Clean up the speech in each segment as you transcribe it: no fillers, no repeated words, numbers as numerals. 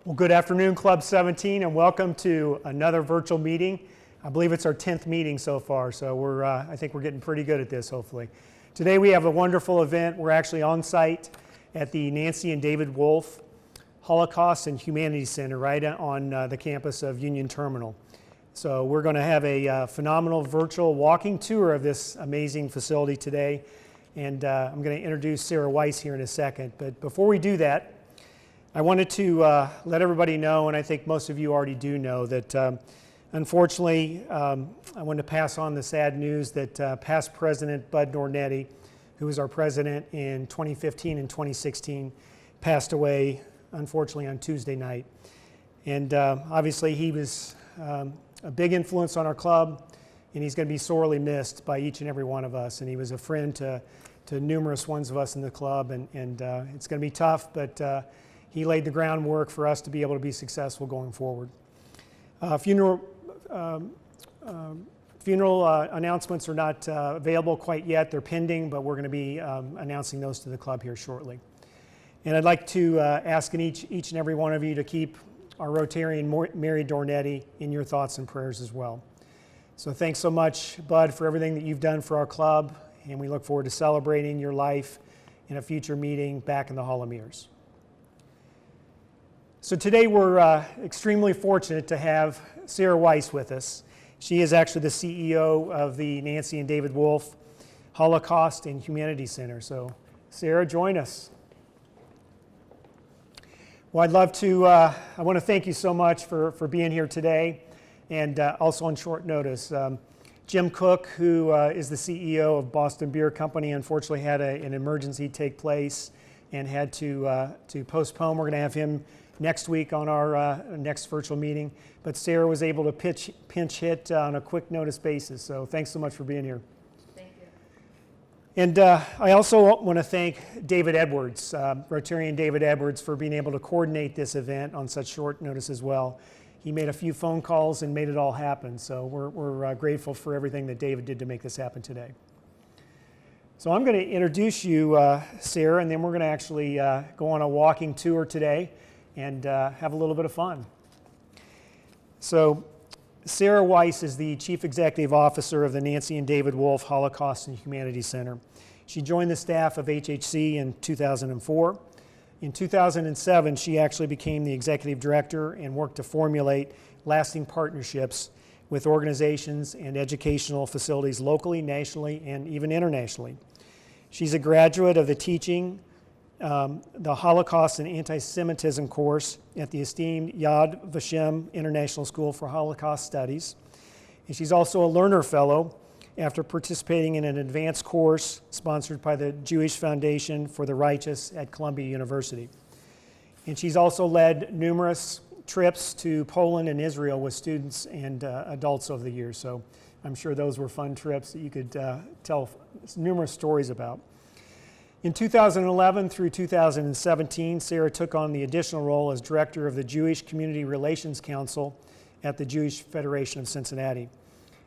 Well, good afternoon, Club 17, and welcome to another virtual meeting. I believe it's our 10th meeting so far, so I think we're getting pretty good at this, hopefully. Today we have a wonderful event. We're actually on site at the Nancy and David Wolf Holocaust and Humanities Center right on the campus of Union Terminal. So we're going to have a phenomenal virtual walking tour of this amazing facility today, and I'm going to introduce Sarah Weiss here in a second. But before we do that, I wanted to let everybody know, and I think most of you already do know, that unfortunately I want to pass on the sad news that past President Bud Nornetti, who was our president in 2015 and 2016, passed away unfortunately on Tuesday night. And obviously he was a big influence on our club, and he's going to be sorely missed by each and every one of us. And he was a friend to numerous ones of us in the club, and it's going to be tough, but he laid the groundwork for us to be able to be successful going forward. Funeral announcements are not available quite yet. They're pending, but we're going to be announcing those to the club here shortly. And I'd like to ask each and every one of you to keep our Rotarian Mary Dornetti in your thoughts and prayers as well. So thanks so much, Bud, for everything that you've done for our club, and we look forward to celebrating your life in a future meeting back in the Hall of Mirrors. So today we're extremely fortunate to have Sarah Weiss with us. She is actually the CEO of the Nancy and David Wolf Holocaust and Humanities Center. So Sarah, join us. Well, I want to thank you so much for being here today, and also on short notice. Jim Cook, who is the CEO of Boston Beer Company, unfortunately had an emergency take place and had to postpone. We're going to have him next week on our next virtual meeting, but Sarah was able to pinch hit on a quick notice basis, so thanks so much for being here. Thank you. And I also want to thank David Edwards, Rotarian David Edwards, for being able to coordinate this event on such short notice as well. He made a few phone calls and made it all happen, so we're grateful for everything that David did to make this happen today. So I'm going to introduce you, Sarah, and then we're going to actually go on a walking tour today and have a little bit of fun. So Sarah Weiss is the Chief Executive Officer of the Nancy and David Wolf Holocaust and Humanities Center. She joined the staff of HHC in 2004. In 2007, she actually became the Executive Director and worked to formulate lasting partnerships with organizations and educational facilities locally, nationally, and even internationally. She's a graduate of the teaching the Holocaust and Anti-Semitism course at the esteemed Yad Vashem International School for Holocaust Studies. And she's also a Learner Fellow after participating in an advanced course sponsored by the Jewish Foundation for the Righteous at Columbia University. And she's also led numerous trips to Poland and Israel with students and adults over the years. So I'm sure those were fun trips that you could tell numerous stories about. In 2011 through 2017, Sarah took on the additional role as Director of the Jewish Community Relations Council at the Jewish Federation of Cincinnati.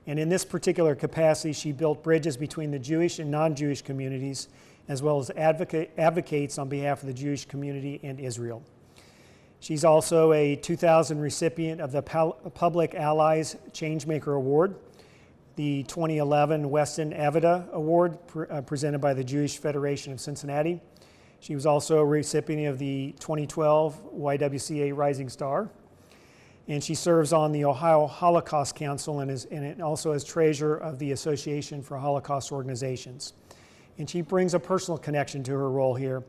And in this particular capacity, she built bridges between the Jewish and non-Jewish communities, as well as advocates on behalf of the Jewish community and Israel. She's also a 2000 recipient of the Public Allies Changemaker Award, the 2011 Weston Avida Award presented by the Jewish Federation of Cincinnati. She was also a recipient of the 2012 YWCA Rising Star. And she serves on the Ohio Holocaust Council and also as treasurer of the Association for Holocaust Organizations. And she brings a personal connection to her role here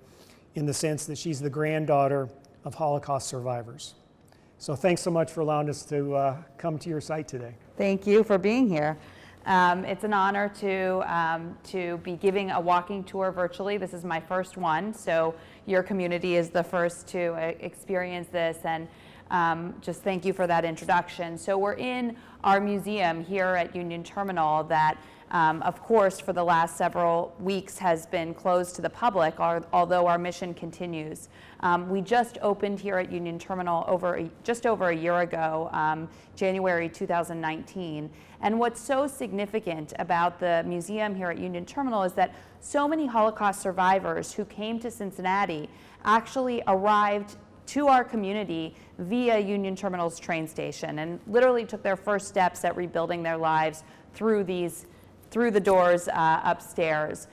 in the sense that she's the granddaughter of Holocaust survivors. So thanks so much for allowing us to come to your site today. Thank you for being here. It's an honor to be giving a walking tour virtually. This is my first one, so your community is the first to experience this, and just thank you for that introduction. So we're in our museum here at Union Terminal that of course, for the last several weeks has been closed to the public, although our mission continues. We just opened here at Union Terminal just over a year ago, January 2019. And what's so significant about the museum here at Union Terminal is that so many Holocaust survivors who came to Cincinnati actually arrived to our community via Union Terminal's train station, and literally took their first steps at rebuilding their lives through the doors upstairs.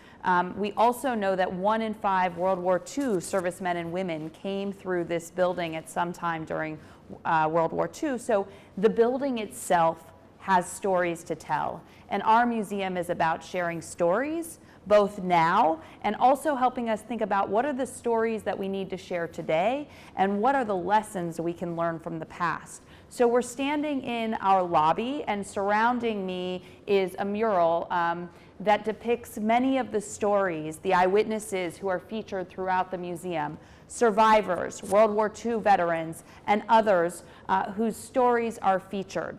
We also know that 1 in 5 World War II servicemen and women came through this building at some time during World War II. So the building itself has stories to tell. And our museum is about sharing stories, both now and also helping us think about what are the stories that we need to share today and what are the lessons we can learn from the past. So we're standing in our lobby, and surrounding me is a mural that depicts many of the stories, the eyewitnesses who are featured throughout the museum, survivors, World War II veterans, and others whose stories are featured.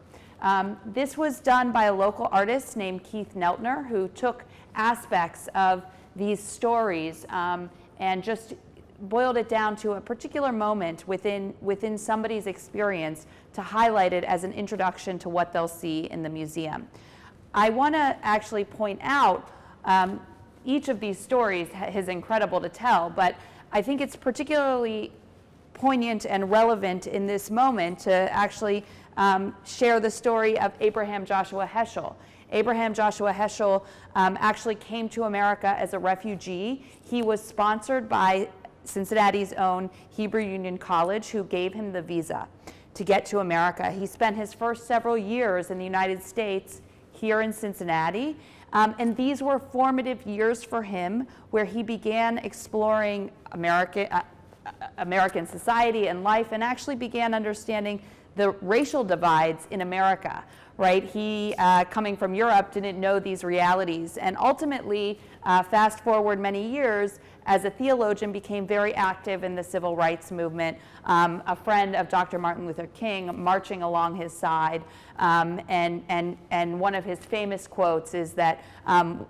This was done by a local artist named Keith Neltner, who took aspects of these stories and just boiled it down to a particular moment within somebody's experience to highlight it as an introduction to what they'll see in the museum. I want to actually point out each of these stories is incredible to tell, but I think it's particularly poignant and relevant in this moment to actually share the story of Abraham Joshua Heschel. Abraham Joshua Heschel actually came to America as a refugee. He was sponsored by Cincinnati's own Hebrew Union College, who gave him the visa to get to America. He spent his first several years in the United States here in Cincinnati, and these were formative years for him, where he began exploring American society and life, and actually began understanding the racial divides in America, right? He, coming from Europe, didn't know these realities, and ultimately, fast forward many years, as a theologian, became very active in the civil rights movement, a friend of Dr. Martin Luther King, marching along his side, and one of his famous quotes is that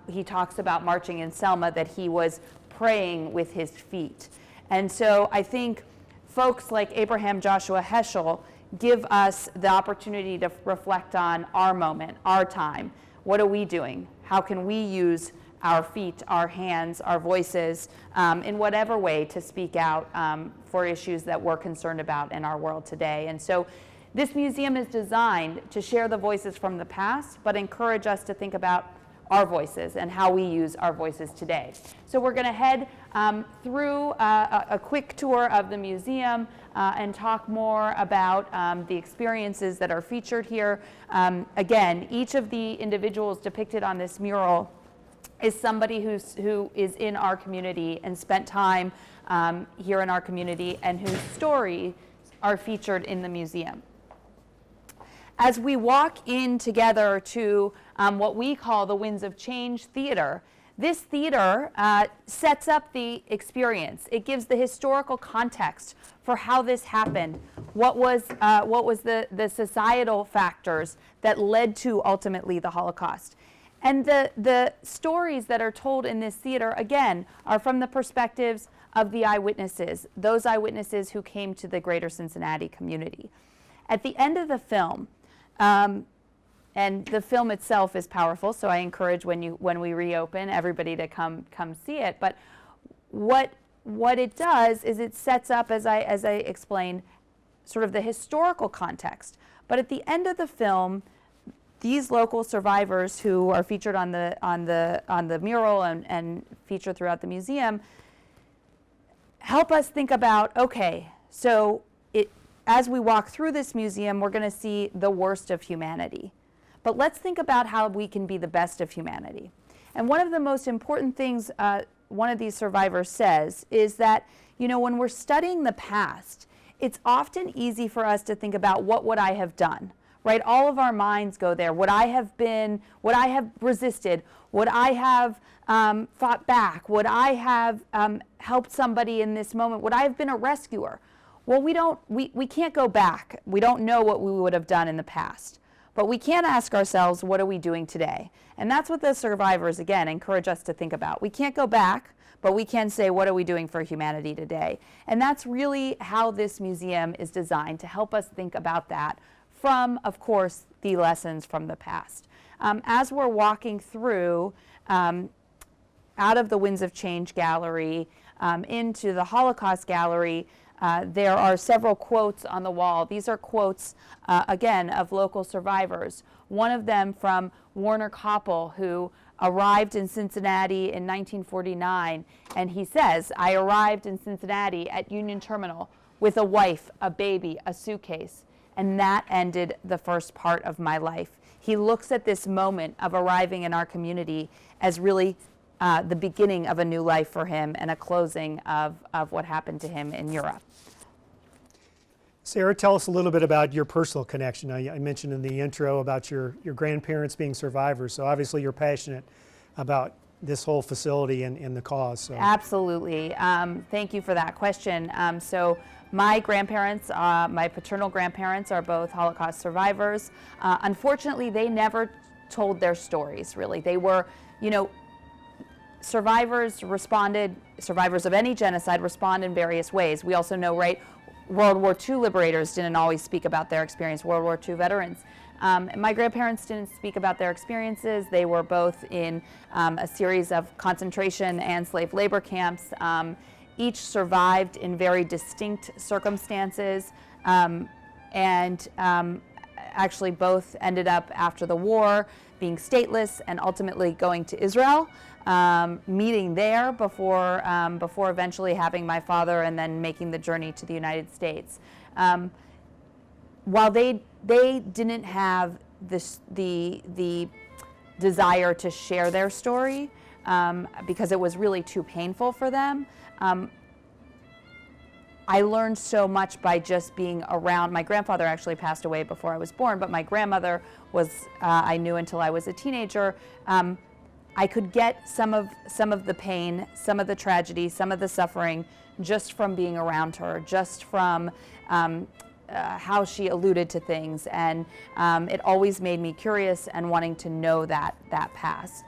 he talks about marching in Selma, that he was praying with his feet. And so I think folks like Abraham Joshua Heschel give us the opportunity to reflect on our moment, our time. What are we doing? How can we use our feet, our hands, our voices, in whatever way to speak out for issues that we're concerned about in our world today? And so this museum is designed to share the voices from the past, but encourage us to think about our voices and how we use our voices today. So we're going to head through a quick tour of the museum and talk more about the experiences that are featured here. Again, each of the individuals depicted on this mural is somebody who is in our community and spent time here in our community, and whose stories are featured in the museum. As we walk in together to what we call the Winds of Change Theater, this theater sets up the experience. It gives the historical context for how this happened, what was the societal factors that led to ultimately the Holocaust. And the stories that are told in this theater, again, are from the perspectives of the eyewitnesses, those eyewitnesses who came to the greater Cincinnati community. At the end of the film, and the film itself is powerful, so I encourage when we reopen everybody to come see it. But what it does is it sets up, as I explained, sort of the historical context. But at the end of the film, these local survivors who are featured on the mural and featured throughout the museum help us think about, okay, so as we walk through this museum, we're going to see the worst of humanity. But let's think about how we can be the best of humanity. And one of the most important things one of these survivors says is that, when we're studying the past, it's often easy for us to think about what would I have done, right? All of our minds go there. Would I have been, would I have resisted? Would I have fought back? Would I have helped somebody in this moment? Would I have been a rescuer? Well, we can't go back. We don't know what we would have done in the past. But we can ask ourselves, what are we doing today? And that's what the survivors, again, encourage us to think about. We can't go back, but we can say, what are we doing for humanity today? And that's really how this museum is designed, to help us think about that from, of course, the lessons from the past. As we're walking through, out of the Winds of Change gallery, into the Holocaust gallery, there are several quotes on the wall. These are quotes, again, of local survivors. One of them from Warner Koppel, who arrived in Cincinnati in 1949, and he says, "I arrived in Cincinnati at Union Terminal with a wife, a baby, a suitcase, and that ended the first part of my life." He looks at this moment of arriving in our community as really the beginning of a new life for him and a closing of what happened to him in Europe. Sarah, tell us a little bit about your personal connection. I mentioned in the intro about your grandparents being survivors, so obviously you're passionate about this whole facility and the cause. So. Absolutely. Thank you for that question. So my grandparents, my paternal grandparents are both Holocaust survivors. Unfortunately, they never told their stories, really. They were, survivors of any genocide respond in various ways. We also know, right, World War II liberators didn't always speak about their experience, World War II veterans. My grandparents didn't speak about their experiences. They were both in a series of concentration and slave labor camps. Each survived in very distinct circumstances, and actually both ended up after the war being stateless and ultimately going to Israel, meeting there before eventually having my father and then making the journey to the United States. While they didn't have the desire to share their story because it was really too painful for them, I learned so much by just being around. My grandfather actually passed away before I was born, but my grandmother was, I knew until I was a teenager. I could get some of the pain, some of the tragedy, some of the suffering just from being around her, just from how she alluded to things. And it always made me curious and wanting to know that past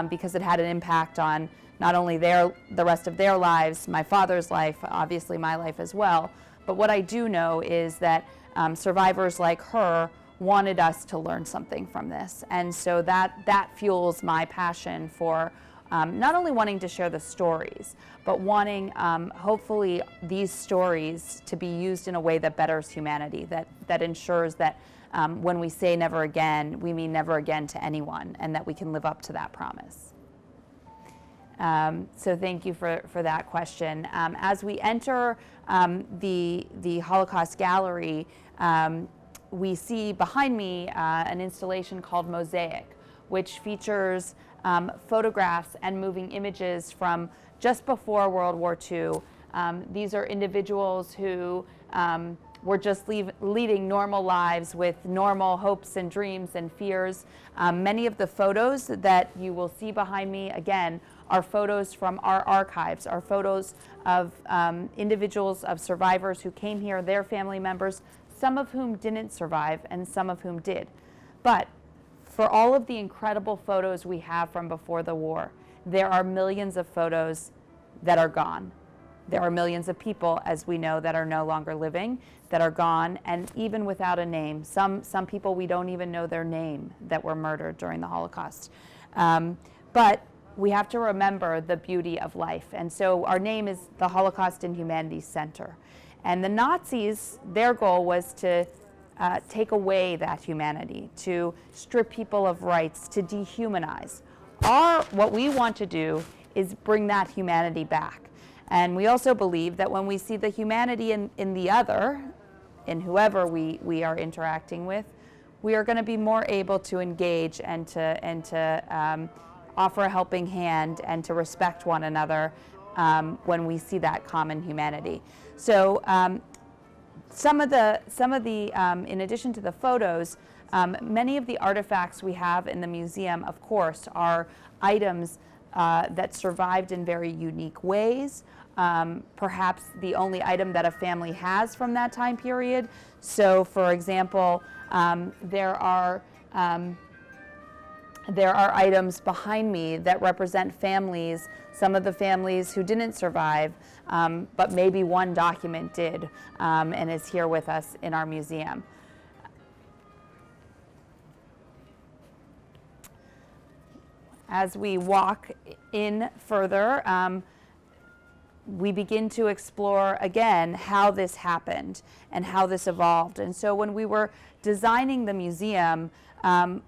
because it had an impact on not only the rest of their lives, my father's life, obviously my life as well. But what I do know is that survivors like her wanted us to learn something from this. And so that fuels my passion for not only wanting to share the stories, but wanting hopefully these stories to be used in a way that betters humanity, that ensures that when we say never again, we mean never again to anyone, and that we can live up to that promise. So thank you for that question. As we enter the Holocaust Gallery, we see behind me an installation called Mosaic, which features photographs and moving images from just before World War II. These are individuals who were just leading normal lives with normal hopes and dreams and fears. Many of the photos that you will see behind me, again, are photos from our archives, are photos of individuals, of survivors who came here, their family members, some of whom didn't survive and some of whom did. But for all of the incredible photos we have from before the war, there are millions of photos that are gone. There are millions of people, as we know, that are no longer living, that are gone, and even without a name. Some people, we don't even know their name, that were murdered during the Holocaust. But we have to remember the beauty of life. And so our name is the Holocaust and Humanities Center. And the Nazis, their goal was to take away that humanity, to strip people of rights, to dehumanize. What we want to do is bring that humanity back. And we also believe that when we see the humanity in the other, in whoever we are interacting with, we are going to be more able to engage and to offer a helping hand and to respect one another when we see that common humanity. So some of the in addition to the photos, many of the artifacts we have in the museum, of course, are items that survived in very unique ways. Perhaps the only item that a family has from that time period. So, for example, there are items behind me that represent families, some of the families who didn't survive, but maybe one document did and is here with us in our museum. As we walk in further, we begin to explore again how this happened and how this evolved. And so when we were designing the museum,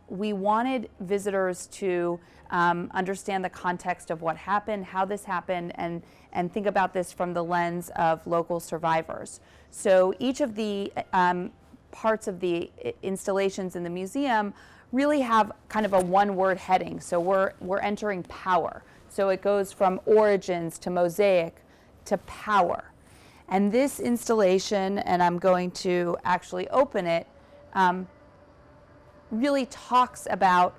we wanted visitors to understand the context of what happened, how this happened, and think about this from the lens of local survivors. So each of the parts of the installations in the museum really have kind of a one-word heading. So we're entering power. So it goes from origins to mosaic to power. And this installation, and I'm going to actually open it, really talks about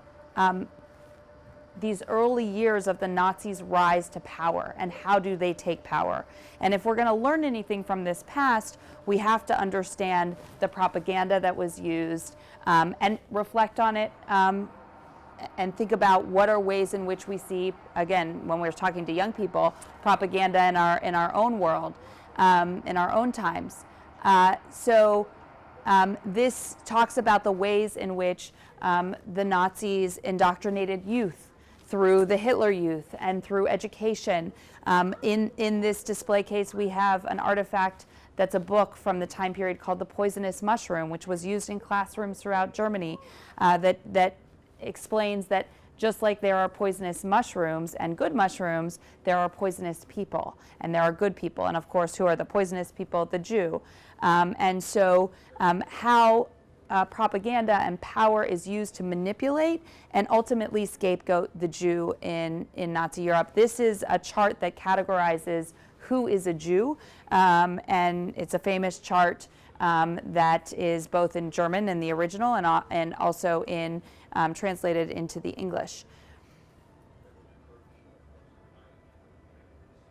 these early years of the Nazis' rise to power and how do they take power. And if we're going to learn anything from this past, we have to understand the propaganda that was used and reflect on it and think about what are ways in which we see, again, when we're talking to young people, propaganda in our own world, in our own times. This talks about the ways in which the Nazis indoctrinated youth through the Hitler Youth and through education. In this display case, we have an artifact that's a book from the time period called The Poisonous Mushroom, which was used in classrooms throughout Germany, that explains that just like there are poisonous mushrooms and good mushrooms, there are poisonous people, and there are good people. And of course, who are the poisonous people? The Jew. How propaganda and power is used to manipulate and ultimately scapegoat the Jew in Nazi Europe. This is a chart that categorizes who is a Jew, and it's a famous chart that is both in German in the original and also in translated into the English.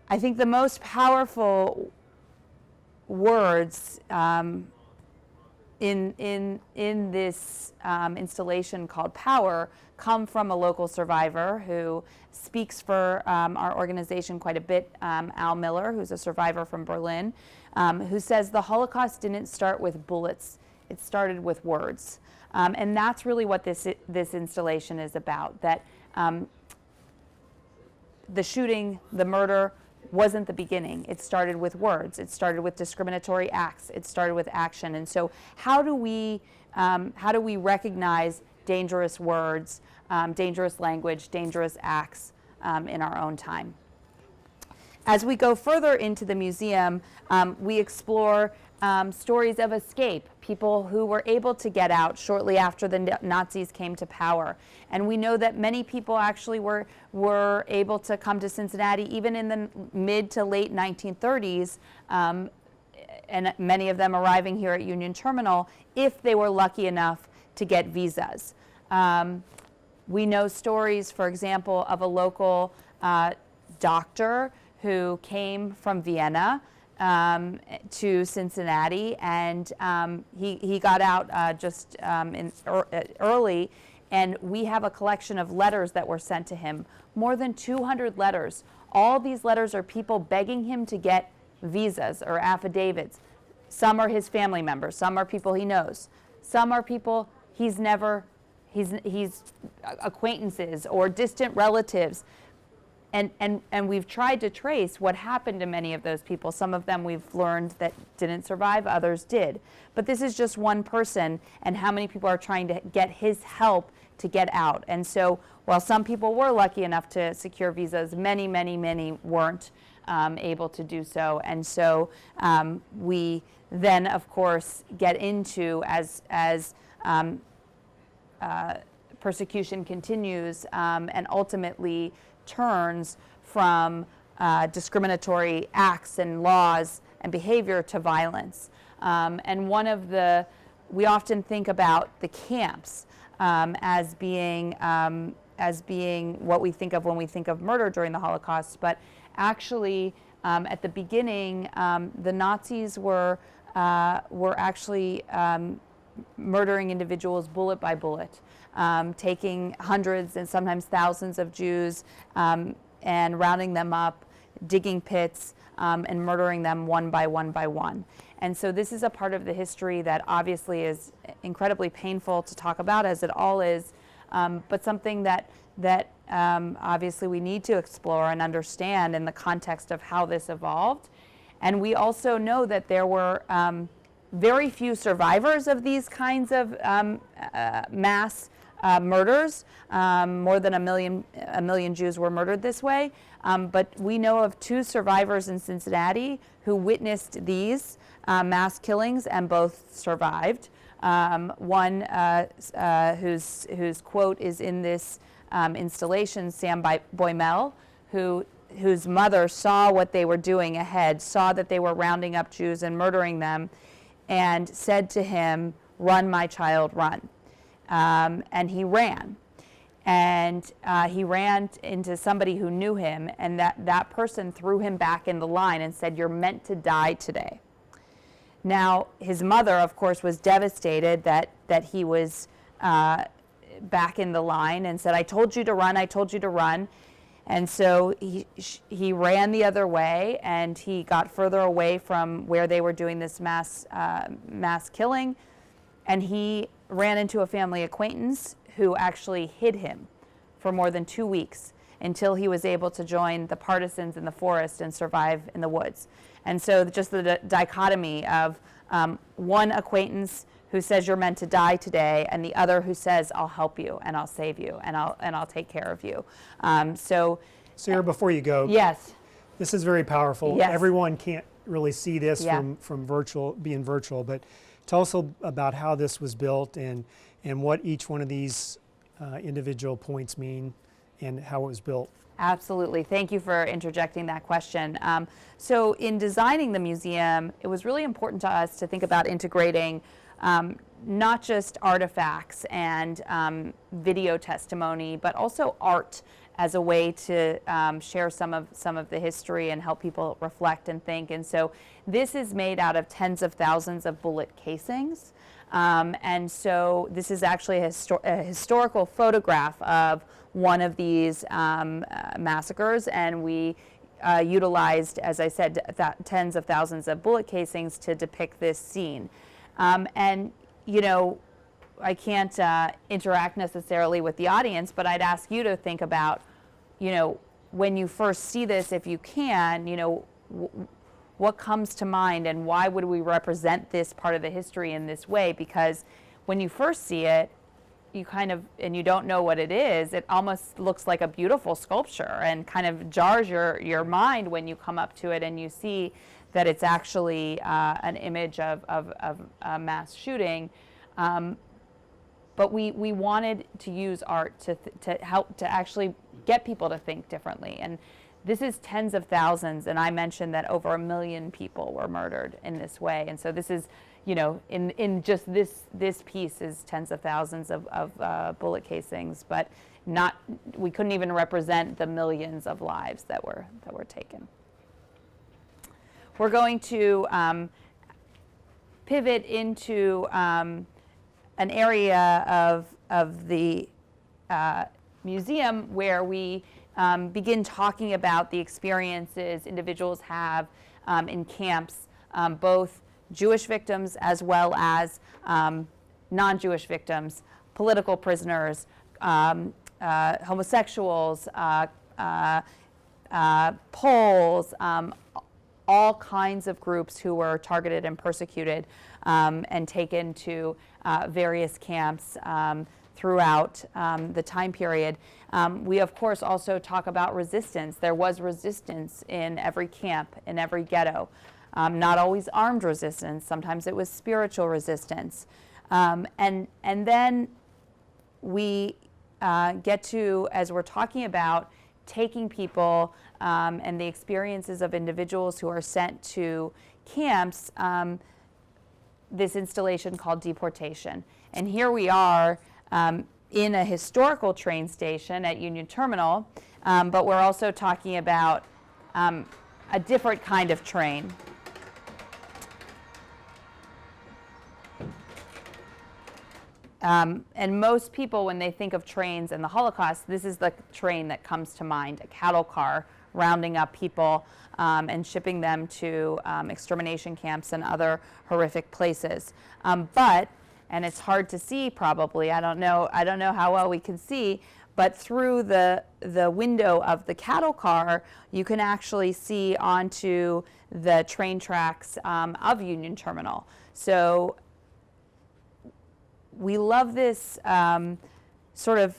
I think the most powerful words in this installation called Power come from a local survivor who speaks for our organization quite a bit, Al Miller, who's a survivor from Berlin, who says the Holocaust didn't start with bullets, it started with words. And that's really what this installation is about, that the shooting, the murder, wasn't the beginning. It started with words. It started with discriminatory acts. It started with action. And so how do we recognize dangerous words, dangerous language, dangerous acts in our own time? As we go further into the museum, we explore stories of escape, people who were able to get out shortly after the Nazis came to power. And we know that many people actually were able to come to Cincinnati even in the mid to late 1930s, and many of them arriving here at Union Terminal if they were lucky enough to get visas. We know stories, for example, of a local doctor who came from Vienna to Cincinnati, and he got out just early, and we have a collection of letters that were sent to him, more than 200 letters. All these letters are people begging him to get visas or affidavits. Some are his family members, some are people he knows, some are people he's acquaintances or distant relatives. And we've tried to trace what happened to many of those people. Some of them we've learned that didn't survive, others did. But this is just one person, and how many people are trying to get his help to get out. And so while some people were lucky enough to secure visas, many, many, many weren't able to do so. And so we then, of course, get into, as persecution continues and ultimately turns from discriminatory acts and laws and behavior to violence. And we often think about the camps as being what we think of when we think of murder during the Holocaust, but actually at the beginning the Nazis were actually murdering individuals bullet by bullet, taking hundreds and sometimes thousands of Jews and rounding them up, digging pits, and murdering them one by one by one. And so this is a part of the history that obviously is incredibly painful to talk about, as it all is, but something that obviously we need to explore and understand in the context of how this evolved. And we also know that there were very few survivors of these kinds of mass murders. More than a million Jews were murdered this way. But we know of 2 survivors in Cincinnati who witnessed these mass killings and both survived. One whose quote is in this installation, Sam Boymel, whose mother saw what they were doing ahead, saw that they were rounding up Jews and murdering them, and said to him, "Run, my child, run." And he ran. And he ran into somebody who knew him, and that person threw him back in the line and said, "You're meant to die today." Now, his mother, of course, was devastated that he was back in the line and said, "I told you to run, I told you to run." And so he ran the other way, and he got further away from where they were doing this mass killing, and he ran into a family acquaintance who actually hid him for more than 2 weeks until he was able to join the partisans in the forest and survive in the woods. And so just the dichotomy of one acquaintance who says you're meant to die today, and the other who says I'll help you and I'll save you and I'll take care of you. Sarah, before you go, yes, this is very powerful. Yes. Everyone can't really see this Yeah. from being virtual, but tell us about how this was built and what each one of these individual points mean and how it was built. Absolutely. Thank you for interjecting that question. So in designing the museum, it was really important to us to think about integrating not just artifacts and video testimony, but also art as a way to share some of the history and help people reflect and think. And so this is made out of tens of thousands of bullet casings. And so this is actually a historical photograph of one of these massacres, and we utilized, as I said, tens of thousands of bullet casings to depict this scene. And, you know, I can't interact necessarily with the audience, but I'd ask you to think about, you know, when you first see this, if you can, you know, what comes to mind and why would we represent this part of the history in this way? Because when you first see it, you kind of, and you don't know what it is, it almost looks like a beautiful sculpture and kind of jars your mind when you come up to it and you see that it's actually an image of a mass shooting. But we wanted to use art to help to actually get people to think differently. And this is tens of thousands, and I mentioned that over 1 million people were murdered in this way. And so this is, you know, in just this piece is tens of thousands of bullet casings, but we couldn't even represent the millions of lives that were taken. We're going to pivot into an area of the museum where we begin talking about the experiences individuals have in camps, both Jewish victims as well as non-Jewish victims, political prisoners, homosexuals, Poles, all kinds of groups who were targeted and persecuted and taken to various camps throughout the time period. We, of course, also talk about resistance. There was resistance in every camp, in every ghetto. Not always armed resistance. Sometimes it was spiritual resistance. And then we get to, as we're talking about taking people and the experiences of individuals who are sent to camps, this installation called Deportation. And here we are in a historical train station at Union Terminal, but we're also talking about a different kind of train. And most people, when they think of trains and the Holocaust, this is the train that comes to mind, a cattle car rounding up people and shipping them to extermination camps and other horrific places. And it's hard to see probably, I don't know how well we can see, But through the window of the cattle car, you can actually see onto the train tracks of Union Terminal. So we love this sort of,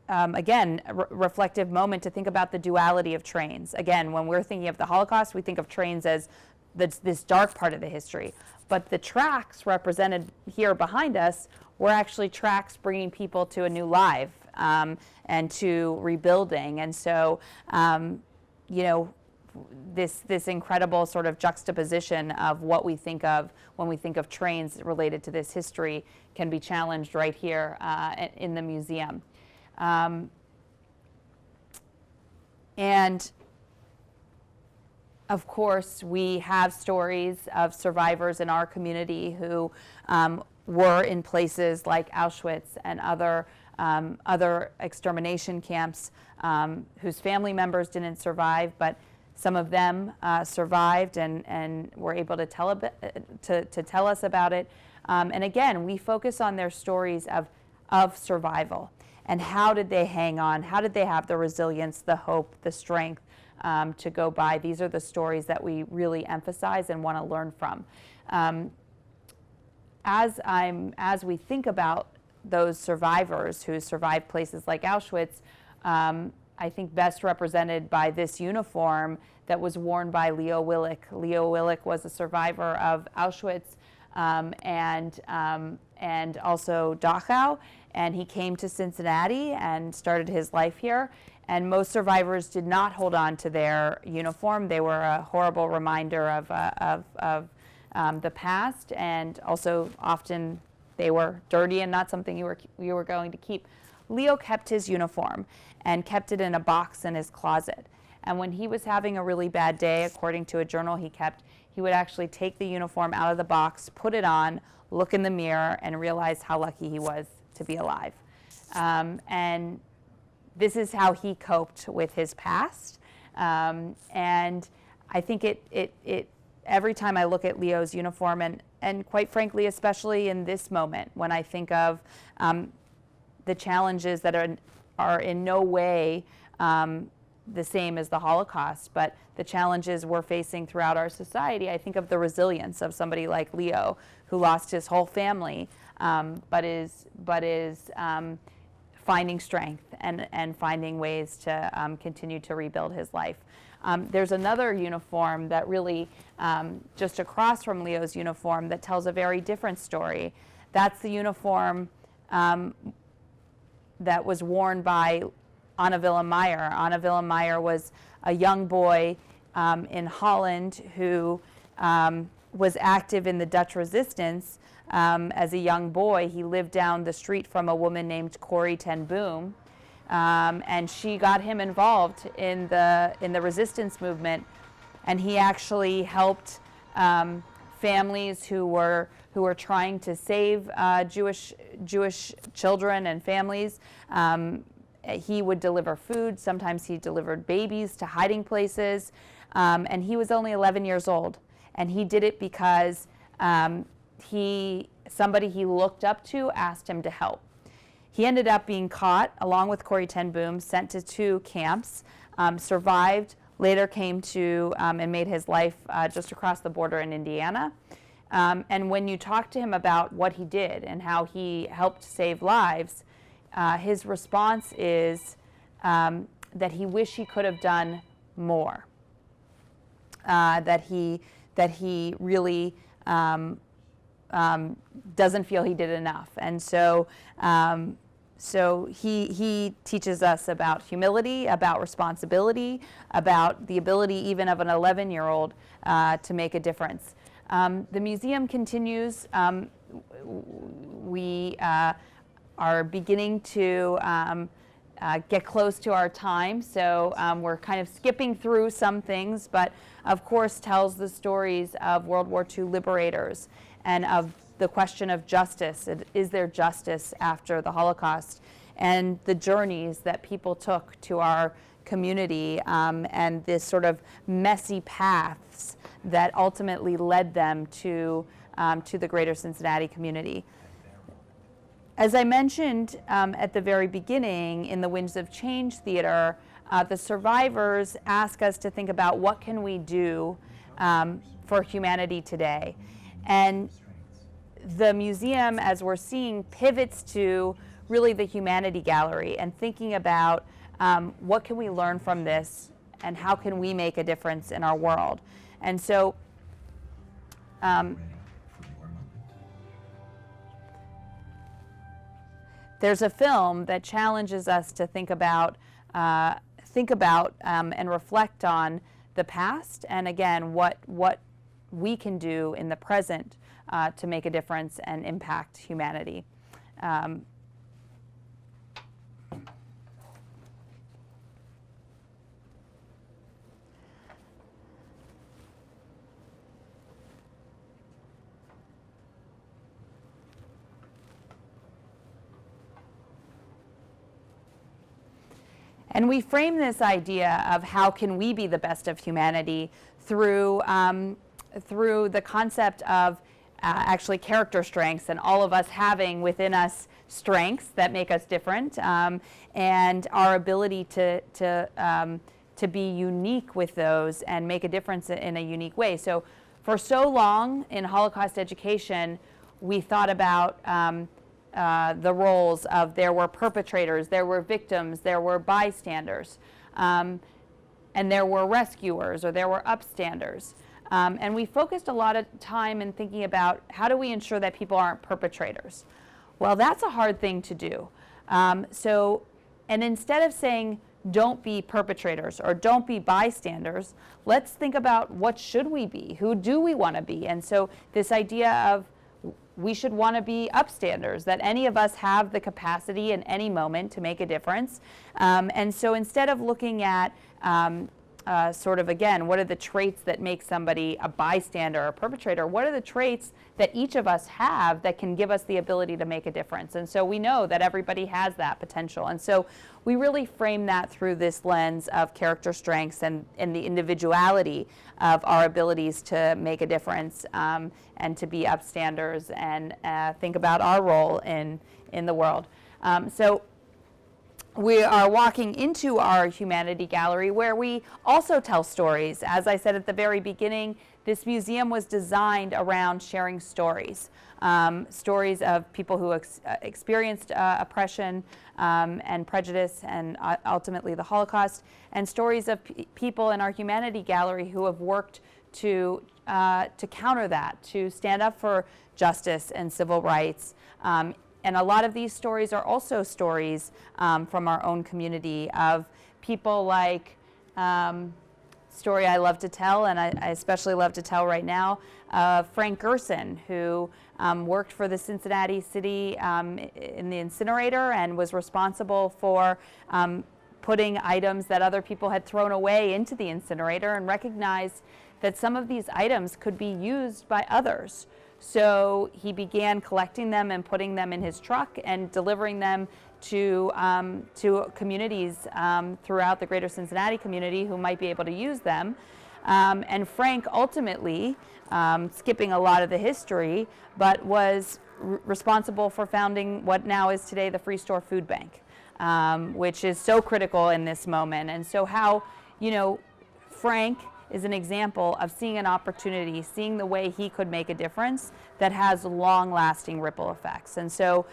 again, reflective moment to think about the duality of trains. Again, when we're thinking of the Holocaust, we think of trains as this dark part of the history. But the tracks represented here behind us were actually tracks bringing people to a new life and to rebuilding. And so, you know, this incredible sort of juxtaposition of what we think of when we think of trains related to this history can be challenged right here in the museum. And of course, we have stories of survivors in our community who were in places like Auschwitz and other extermination camps whose family members didn't survive, but some of them survived and were able to tell us about it. And again, we focus on their stories of survival and how did they hang on, how did they have the resilience, the hope, the strength to go by. These are the stories that we really emphasize and want to learn from. As we think about those survivors who survived places like Auschwitz, I think best represented by this uniform that was worn by Leo Willick. Leo Willick was a survivor of Auschwitz and also Dachau, and he came to Cincinnati and started his life here. And most survivors did not hold on to their uniform. They were a horrible reminder of the past, and also often they were dirty and not something you were going to keep. Leo kept his uniform and kept it in a box in his closet. And when he was having a really bad day, according to a journal he kept, he would actually take the uniform out of the box, put it on, look in the mirror, and realize how lucky he was to be alive. And this is how he coped with his past. And I think it every time I look at Leo's uniform, and quite frankly, especially in this moment, when I think of the challenges that are in no way the same as the Holocaust, but the challenges we're facing throughout our society, I think of the resilience of somebody like Leo, who lost his whole family, but is finding strength and finding ways to continue to rebuild his life. There's another uniform that really, just across from Leo's uniform, that tells a very different story. That's the uniform that was worn by Anna Willem Meyer. Anna Willem Meyer was a young boy in Holland who was active in the Dutch resistance. As a young boy, he lived down the street from a woman named Corrie ten Boom, and she got him involved in the resistance movement. And he actually helped families who were trying to save Jewish children and families. He would deliver food. Sometimes he delivered babies to hiding places. And he was only 11 years old. And he did it because somebody he looked up to asked him to help. He ended up being caught along with Corrie ten Boom, sent to 2 camps, survived, later came to and made his life just across the border in Indiana. And when you talk to him about what he did and how he helped save lives, his response is that he wished he could have done more. That he really doesn't feel he did enough. And so he teaches us about humility, about responsibility, about the ability even of an 11-year-old to make a difference. The museum continues. We are beginning to get close to our time, so we're kind of skipping through some things, but of course tells the stories of World War II liberators and of the question of justice. Is there justice after the Holocaust? And the journeys that people took to our community and this sort of messy paths that ultimately led them to the greater Cincinnati community. As I mentioned at the very beginning, in the Winds of Change Theater, the survivors ask us to think about what can we do for humanity today. And the museum, as we're seeing, pivots to really the Humanity Gallery and thinking about what can we learn from this and how can we make a difference in our world. And so there's a film that challenges us to think about and reflect on the past, and again, what we can do in the present to make a difference and impact humanity. And we frame this idea of how can we be the best of humanity through the concept of actually character strengths, and all of us having within us strengths that make us different, and our ability to be unique with those and make a difference in a unique way. So for so long in Holocaust education, we thought about the roles of there were perpetrators, there were victims, there were bystanders, and there were rescuers, or there were upstanders. And we focused a lot of time in thinking about how do we ensure that people aren't perpetrators. Well, that's a hard thing to do. And instead of saying don't be perpetrators or don't be bystanders, let's think about what should we be? Who do we want to be? And so this idea of we should want to be upstanders, that any of us have the capacity in any moment to make a difference. And so instead of looking at sort of, again, what are the traits that make somebody a bystander or a perpetrator? What are the traits that each of us have that can give us the ability to make a difference? And so we know that everybody has that potential. And so we really frame that through this lens of character strengths and the individuality of our abilities to make a difference and to be upstanders and think about our role in the world. So we are walking into our Humanity Gallery, where we also tell stories. As I said at the very beginning, this museum was designed around sharing stories. Stories of people who experienced oppression and prejudice and ultimately the Holocaust, and stories of people in our Humanity Gallery who have worked to counter that, to stand up for justice and civil rights. And a lot of these stories are also stories from our own community of people like story I love to tell, and I especially love to tell right now, Frank Gerson, who worked for the Cincinnati city in the incinerator and was responsible for putting items that other people had thrown away into the incinerator, and recognized that some of these items could be used by others. So he began collecting them and putting them in his truck and delivering them to communities throughout the greater Cincinnati community who might be able to use them. And Frank ultimately, skipping a lot of the history, but was responsible for founding what now is today the Free Store Food Bank, which is so critical in this moment. And so how, Frank is an example of seeing an opportunity, seeing the way he could make a difference that has long-lasting ripple effects. And so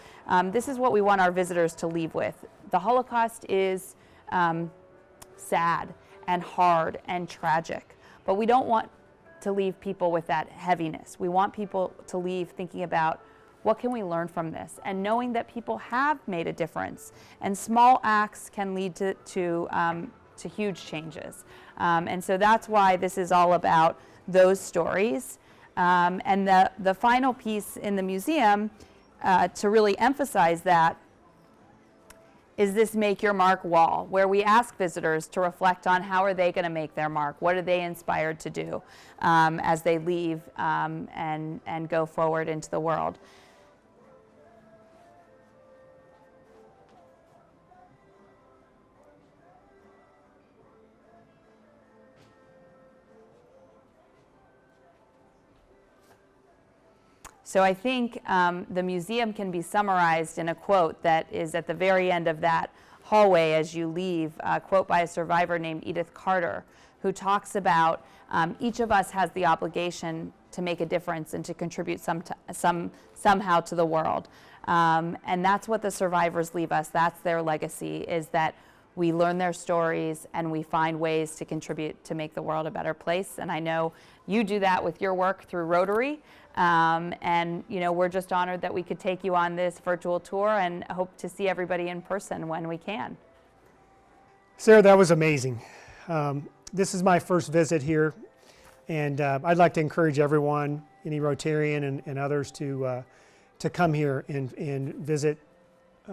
this is what we want our visitors to leave with. The Holocaust is sad and hard and tragic, but we don't want to leave people with that heaviness. We want people to leave thinking about what can we learn from this, and knowing that people have made a difference, and small acts can lead to huge changes. And so that's why this is all about those stories. And the final piece in the museum to really emphasize that is this Make Your Mark wall, where we ask visitors to reflect on how are they going to make their mark, what are they inspired to do as they leave and go forward into the world. So I think the museum can be summarized in a quote that is at the very end of that hallway as you leave, a quote by a survivor named Edith Carter, who talks about each of us has the obligation to make a difference and to contribute somehow to the world. And that's what the survivors leave us. That's their legacy, is that we learn their stories and we find ways to contribute to make the world a better place. And I know you do that with your work through Rotary. And we're just honored that we could take you on this virtual tour and hope to see everybody in person when we can. Sarah, that was amazing. This is my first visit here, and I'd like to encourage everyone, any Rotarian and others, to come here and visit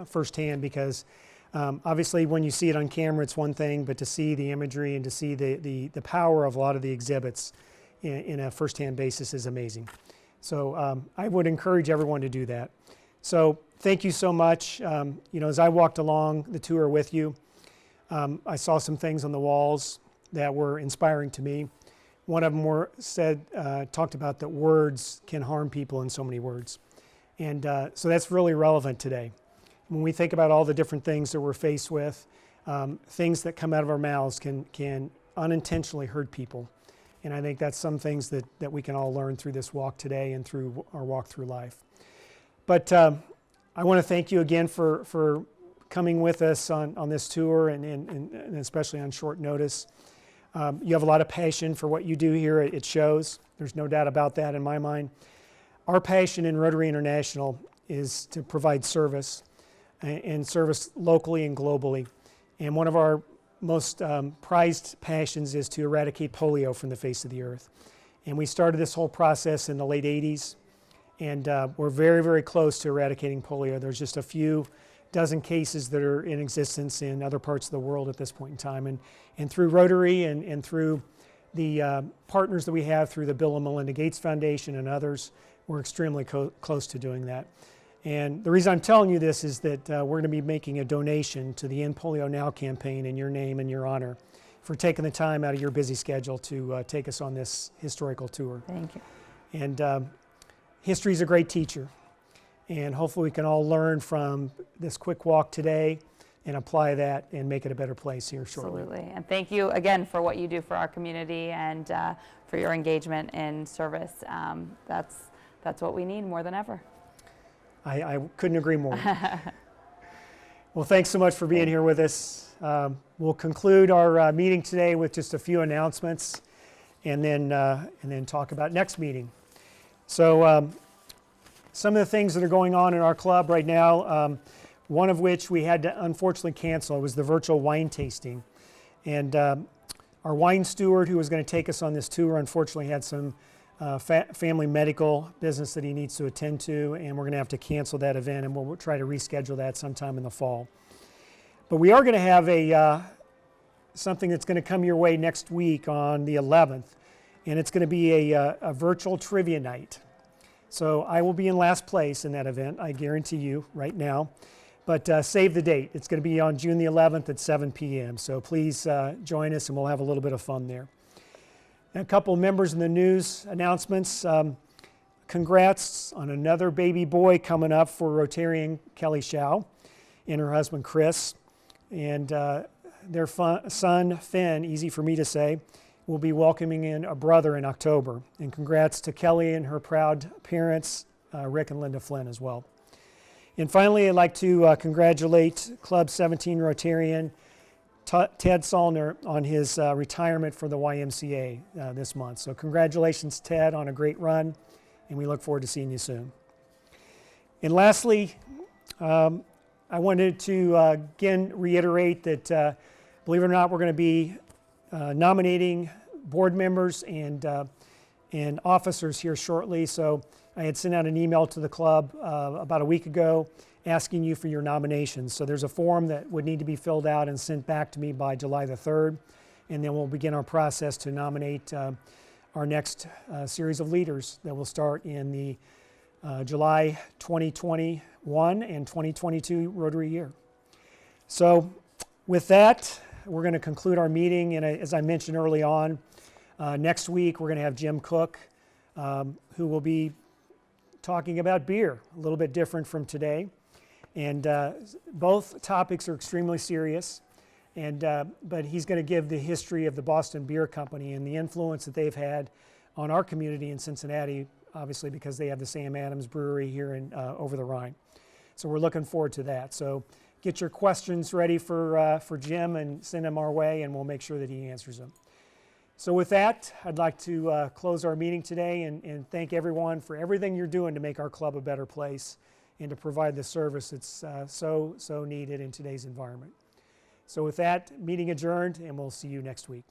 firsthand, because obviously when you see it on camera it's one thing, but to see the imagery and to see the power of a lot of the exhibits in a firsthand basis is amazing. So I would encourage everyone to do that. So thank you so much. As I walked along the tour with you, I saw some things on the walls that were inspiring to me. One of them talked about that words can harm people in so many words. And so that's really relevant today. When we think about all the different things that we're faced with, things that come out of our mouths can unintentionally hurt people. And I think that's some things that we can all learn through this walk today and through our walk through life. But I want to thank you again for coming with us on this tour and especially on short notice. You have a lot of passion for what you do here. It shows. There's no doubt about that in my mind. Our passion in Rotary International is to provide service, and service locally and globally. And one of our most prized passions is to eradicate polio from the face of the earth. And we started this whole process in the late 80s, and we're very, very close to eradicating polio. There's just a few dozen cases that are in existence in other parts of the world at this point in time. And through Rotary and through the partners that we have through the Bill and Melinda Gates Foundation and others, we're extremely close to doing that. And the reason I'm telling you this is that we're going to be making a donation to the End Polio Now campaign in your name and your honor for taking the time out of your busy schedule to take us on this historical tour. Thank you. And history is a great teacher. And hopefully we can all learn from this quick walk today and apply that and make it a better place here shortly. Absolutely. And thank you again for what you do for our community and for your engagement in service. That's what we need more than ever. I couldn't agree more. Well, thanks so much for being here with us. We'll conclude our meeting today with just a few announcements and then talk about next meeting. So some of the things that are going on in our club right now, one of which we had to unfortunately cancel, was the virtual wine tasting. And our wine steward, who was going to take us on this tour, unfortunately had some family medical business that he needs to attend to, and we're going to have to cancel that event, and we'll try to reschedule that sometime in the fall. But we are going to have something that's going to come your way next week on the 11th, and it's going to be a virtual trivia night. So I will be in last place in that event, I guarantee you right now. But save the date. It's going to be on June the 11th at 7 p.m. So please join us, and we'll have a little bit of fun there. And a couple of members in the news announcements. Congrats on another baby boy coming up for Rotarian Kelly Shao and her husband Chris. And their son, Finn, easy for me to say, will be welcoming in a brother in October. And congrats to Kelly and her proud parents, Rick and Linda Flynn as well. And finally, I'd like to congratulate Club 17 Rotarian Ted Salner on his retirement for the YMCA this month. So congratulations, Ted, on a great run, and we look forward to seeing you soon. And lastly, I wanted to again reiterate that, believe it or not, we're going to be nominating board members and officers here shortly. So I had sent out an email to the club about a week ago asking you for your nominations. So there's a form that would need to be filled out and sent back to me by July the 3rd, and then we'll begin our process to nominate our next series of leaders that will start in the July 2021 and 2022 Rotary year. So with that, we're going to conclude our meeting, and as I mentioned early on, next week we're going to have Jim Cook, who will be talking about beer, a little bit different from today. And both topics are extremely serious. But he's going to give the history of the Boston Beer Company and the influence that they've had on our community in Cincinnati, obviously because they have the Sam Adams Brewery here in over the Rhine. So we're looking forward to that. So get your questions ready for Jim and send them our way, and we'll make sure that he answers them. So with that, I'd like to close our meeting today and thank everyone for everything you're doing to make our club a better place and to provide the service that's so needed in today's environment. So with that, meeting adjourned, and we'll see you next week.